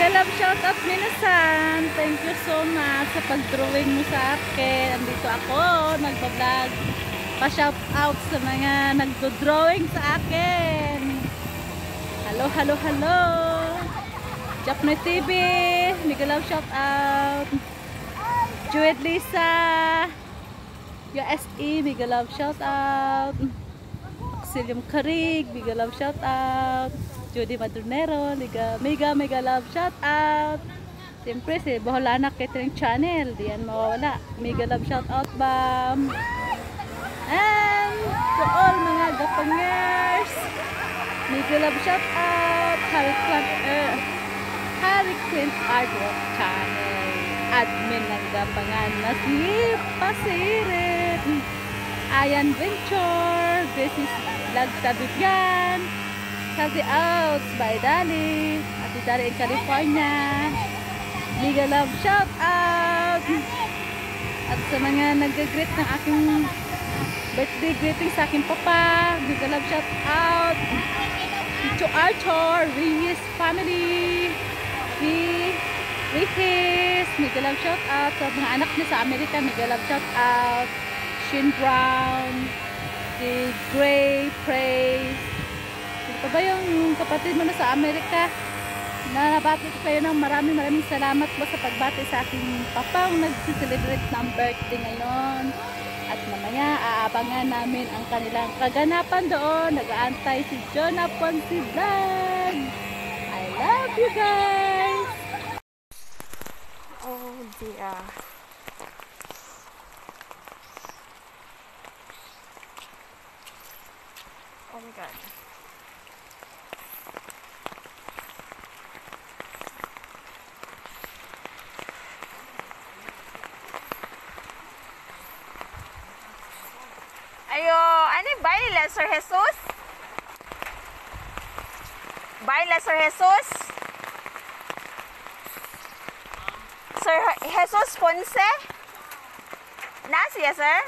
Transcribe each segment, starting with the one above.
Mega love shoutout minasan. Thank you so much sa pag-drawing mo sa akin. Andito ako, nagpa-vlog. Pa-shoutout sa mga nagdo-drawing sa akin. Hello, hello, hello. Japne TV, mega love shoutout. Jued Lisa, USE, mega love shoutout. Auxilium Karig, mega love shoutout. Judy Madronero, mega love shoutout. Siyempre si Boholana Catering Channel, diyan mawawala. Mega love shoutout bam. And to all mga gapangers, mega love shoutout. Harry Quinn Artwork Channel, admin ng gapangan na si Pasirit. Ayan Venture, Business Vlog sa Bibyan. Healthy Outs by Dali. Ate Dali in California. Mega love shout out. At sa mga nag-greet ng aking birthday greeting sa aking papa, mega love shout out. To Arthur, Reyes family. Reyes, mega love shout out. Sa mga anak niya sa Amerika, mega love shout out. Shin Brown, si Gray, Praise. Ito ba yung kapatid mo na sa Amerika? Nabati ko kayo ng maraming salamat po sa pagbati sa aking papang nag-celebrate ng birthday ngayon. At mamaya aabangan namin ang kanilang kaganapan doon. Nag-aantay si Jonah Ponce Vlog. I love you guys! Oh dear. Oh my god. Ayo, ano baila Sir Jesus? Baila Sir Jesus? Sir Jesus Ponce? Nasiya, sir?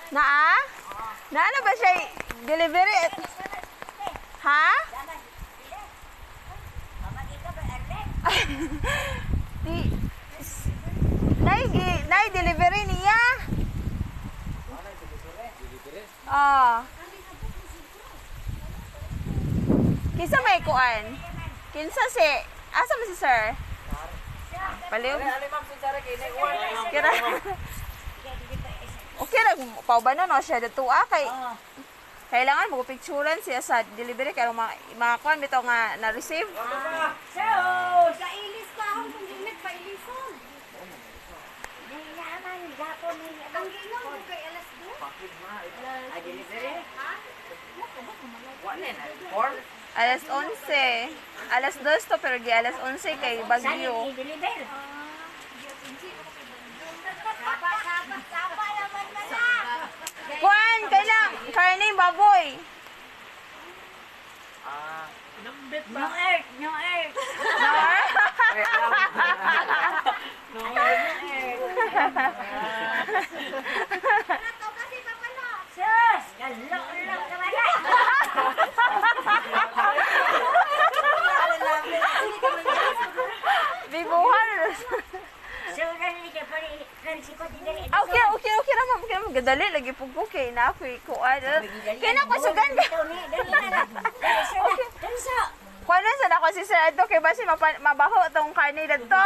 Naa? Naano ba siya delivery? Ha? Nay delivery niya. Kinsa may kuan? Kinsa si asa man si sir? Baliw. Kira. Okay ra paubanon no siya datua kay kailangan mo picturean siya sa delivery kay mga kuan bitaw nga na receive. So, sa ilis ka akong pag-init pa ilison. Naman, gapon niya. Ang ginom ko kay alas 2. Ay, delivery? Ha? Alas 11. Alas 2 to pero di alas 11 kay Bagyo. Saan i-deliver? Sapa naman na lang. Kuan, kailang karne baboy. No earth, no earth. No? Sus, galok-lok naman na. Bibuhan. So, narinig ka pa rin. Narisipot din dali. Okay naman. Gadali lagi pugko kay na ako kuan. Kaya na ko sugan. Dali sa. Kuan sa nako si Sir Adto kay basi mabaho tong karne dito.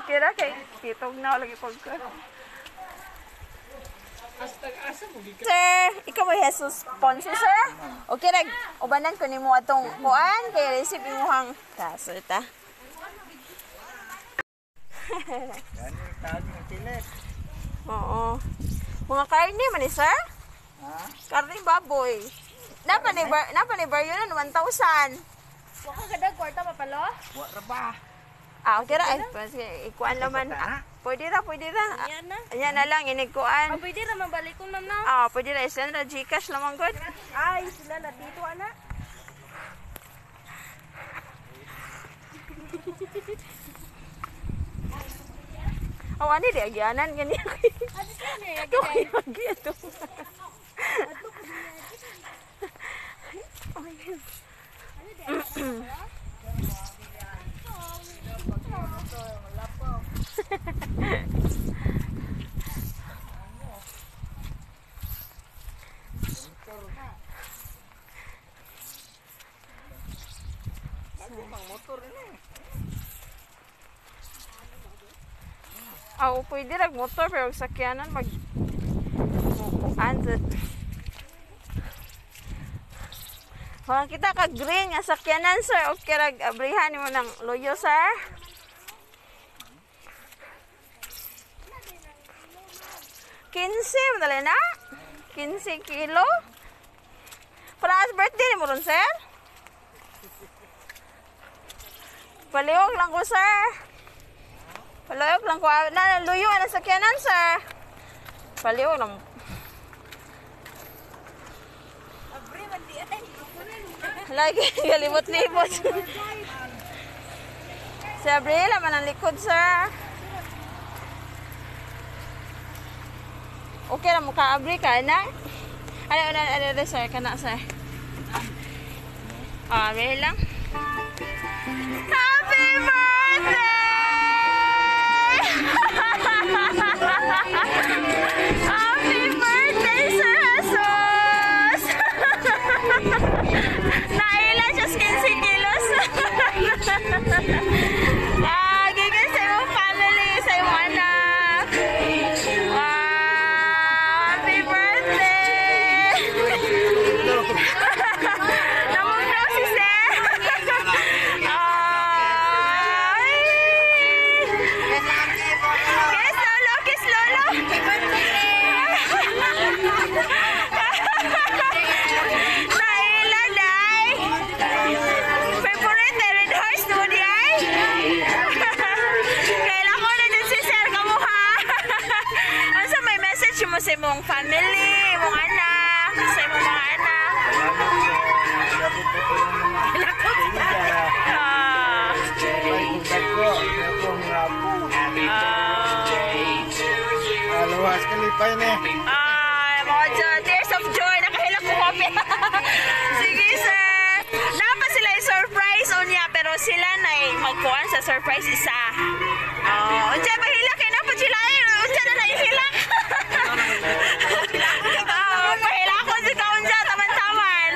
Okay ra kay kitog na lagi pugko. Sir, ikaw ba Jesus Ponce, sir? Okay, ubanan ko ni mo atong kuan, kay receive mo hang kaso ta. Oo. Mga karne man ni sir? Ha? Karne baboy. Napa ni bar yun 1,000. Wa ka gadag kwarta pa palo? Wa ra ba? Okay ra, ikuan naman. Pwede ra. Yan na. Ayan na lang, inikuan. Pwede na mabalik ko na. Pwede ra, isend ra, Gcash naman good. Ay, sila na dito, ana. Awan ni di agyanan gani. Ito lagi ito. Pwede lang motor pero sakyanan mag anzat. Wala kita ka green nga sakyanan sir. Okay rag abrihan mo ng loyo sir. Madali na? 15 kilo? Para as birthday mo ron sir? Paliwag lang ko sir. Paliwag lang ko. Luyo na sakyanan sir. Paliwag lang. Lagi galibot-libot. Si Abril naman ang likod sir. Okay lang mo ka Abril ka na? Ano sir? Kana sir. Abril lang. Happy birthday! Happy birthday, Sir Jesus! Naila siya 15 kilos. Gigil sa iyong family, sa iyong anak. Happy birthday! Namumno si Sir. Kiss Lolo. Naila, day. Favorite red horse mo di ay? Kailan ko na din si Sir kamuha. Ano may message mo sa mong family, mong anak, sa mong mga anak? Luwas kalipay ni. Mga tears of joy. Nakahilak ko kopya. Sige, sir. Napa sila i-surprise o niya, pero sila na magkuhan sa surprise isa. Unsa ba hilak? Kaya napa sila unsa na naihilak? Pahilak ko si kaunsa, taman-taman.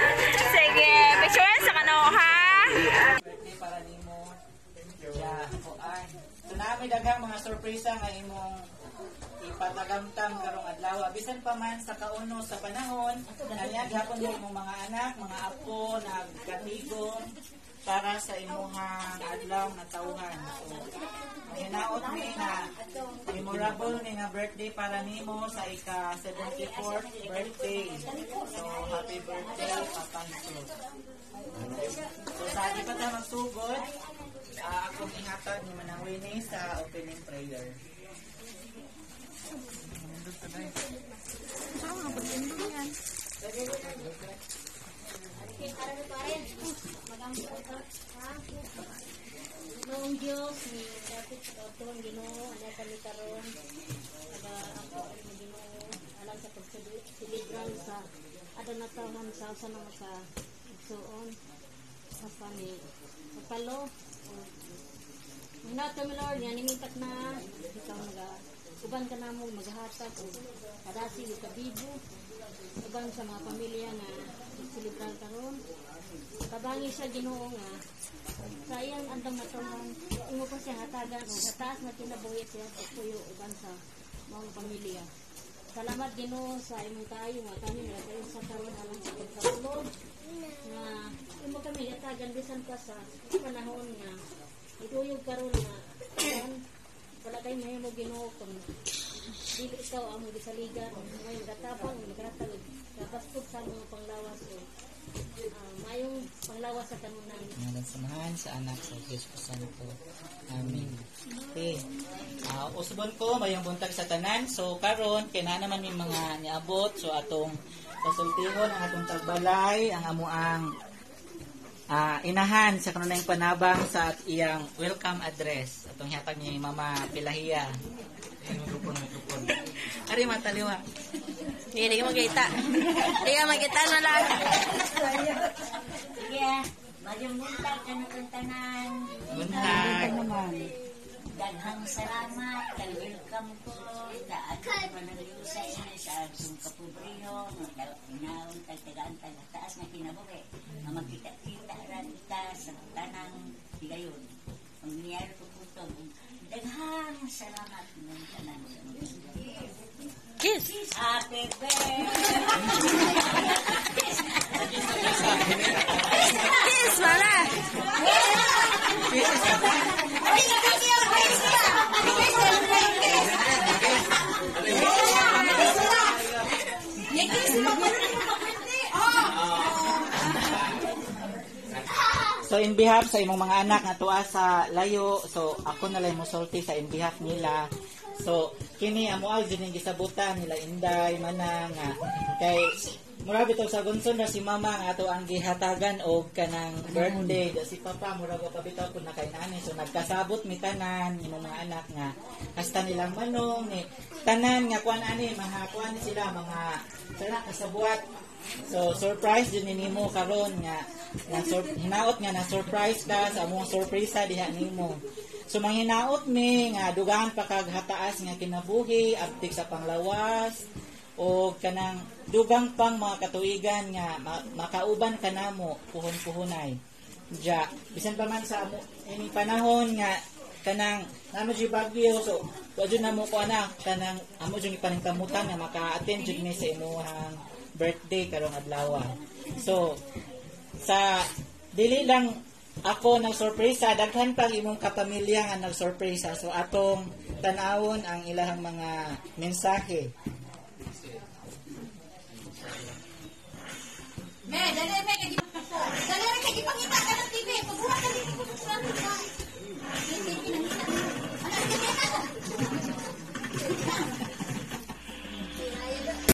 Sige, picture sa kano, ha? Birthday para nimo. So namin daghang mga sorpresa nga imong ipatagamtam karong adlaw. Bisan pa man sa kauno sa panahon, anya gihapon mo imong mga anak, mga apo nagkatigon para sa imuhang adlaw na tawhan. So hinaot ni na memorable ni nga birthday para nimo sa ika 74th birthday. So happy birthday Papa Cruz. So sa di pa ta magsugod, akong ihatag ni Manang Winnie sa opening prayer. Noong Diyos, ni dapat sa Otong Ginoo, anak kami karon, aga ako ang Ginoo, alam sa pagsilibran sa adanatahon sa sanang sa igsoon, sa pani, palo, Hinat kami Lord, yan imintak na, ikaw uban ka na mo maghatag o kadasi o kabibo, uban sa mga pamilya na silibran karon. Kabangi sa Ginoo nga, sa iyang andang matungan, imo pa siya hatagan o sa taas na kinabuhi siya sa puyo uban sa mga pamilya. Salamat Ginoo sa imong kayo nga kami nagkayo sa karon alang sa pagkatulog nga imo kami hatagan bisan pa sa panahon nga ituyog karon nga wala kay mahimo Ginoo kung dili ikaw ang gisaligan ngay magatapang magratag kapastud sa mga panglawas o mayong panglawas sa kanunan Ngalan samahan sa anak sa Diyos ko Santo. Amen. Okay. Usbon ko mayong buntag sa tanan. So karon kay na naman may mga niabot so atong pasultihon ang atong tagbalay ang amuang inahan sa kanunay panabang sa iyang welcome address. Atong hatag ni Mama Pilahiya. Ari mataliwa. Hindi ka makita. Hindi ka makita na lang. Sige ah, magyang buntag ka na kung tanan. Buntag. Daghang salamat, kay welcome ko. Daan ko manaliusay sa atong kapobrehon. Inaon tagaan taas na kinabuhi. Magkita-kita ran kita sa tanang higayon. Ang niyari ko po daghang salamat ng tanan. Kiss. Happy birthday! Kiss, mana? So in behalf sa imong mga anak nga tuwa sa layo, so ako na lang mo sulti sa in behalf nila. So kini amo ang din gisabutan nila Inday manang nga kay mura bitaw sa gunson na si mama nga ato ang gihatagan og kanang birthday da si papa mura pa bitaw kun nakay nani, so nagkasabot mi tanan imong mga anak nga hasta nilang manong ni tanan nga kuan ani mahakuan sila mga sila kasabuat. So surprise din nimo karon nga hinaot nga na surprise ka sa among sorpresa diha nimo. So manghinaot mi nga dugaan pa kag hataas nga kinabuhi abtik sa panglawas o kanang dugang pang mga katuigan nga makauban kanamo puhon-puhunay. Ja bisan pa man sa amo ini panahon nga kanang namo si bagyo, so wadyo na mo ko ana kanang amo jud ipaningkamutan nga maka-attend jud mi sa imuhang birthday karong adlaw. So sa dili lang ako nag-surpresa, daghan pang imong kapamilya nga nag-surpresa. So atong tanawon ang ilahang mga mensahe.